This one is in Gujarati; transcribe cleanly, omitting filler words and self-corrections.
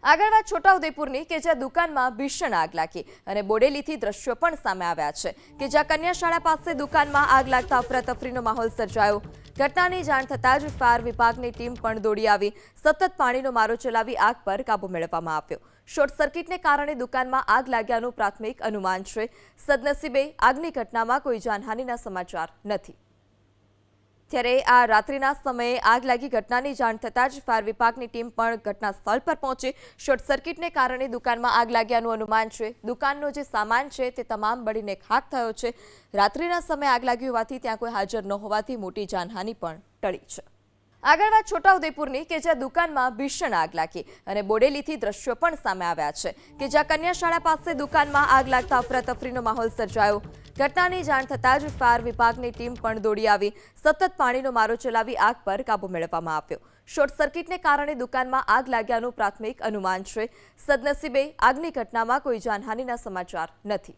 આગળ વાત છોટાઉદેપુરની કે જ્યાં દુકાનમાં ભીષણ આગ લાગી અને બોડેલીથી દ્રશ્યો પણ સામે આવ્યા છે કે જ્યાં કન્યા શાળા પાસે દુકાનમાં આગ લાગતા અફરાતફરીનો માહોલ સર્જાયો। ઘટનાની જાણ થતાં જ ફાયર વિભાગની ટીમ પણ દોડી આવી સતત પાણીનો મારો ચલાવી આગ પર કાબુ મેળવવામાં આવ્યો। શોર્ટ સર્કિટને કારણે દુકાનમાં આગ લાગ્યાનું પ્રાથમિક અનુમાન છે। સદનસીબે આગની ઘટનામાં કોઈ જાનહાનિના સમાચાર નથી। ત્યારે આ રાત્રિના સમયે આગ લાગી ઘટનાની જાણ થતાં જ ફાયર વિભાગની ટીમ પણ ઘટના સ્થળ પર પહોંચી। શોર્ટ સર્કિટને કારણે દુકાનમાં આગ લાગ્યાનું અનુમાન છે। દુકાનનો જે સામાન છે તે તમામ બળીને ખાખ થયો છે। રાત્રિના સમયે આગ લાગી હોવાથી ત્યાં કોઈ હાજર ન હોવાથી મોટી જાનહાનિ પણ ટળી છે। આગળ વાત છોટાઉદેપુરની કે જ્યાં દુકાનમાં ભીષણ આગ લાગી અને બોડેલીથી દ્રશ્યો પણ સામે આવ્યા છે કે જ્યાં કન્યા શાળા પાસે દુકાનમાં આગ લાગતા અફરાતફરીનો માહોલ સર્જાયો। ઘટનાની જાણ થતાં જ ફાયર વિભાગની ટીમ પણ દોડી આવી સતત પાણીનો મારો ચલાવી આગ પર કાબુ મેળવવામાં આવ્યો। શોર્ટ સર્કિટને કારણે દુકાનમાં આગ લાગ્યાનું પ્રાથમિક અનુમાન છે। સદનસીબે આગની ઘટનામાં કોઈ જાનહાનિના સમાચાર નથી।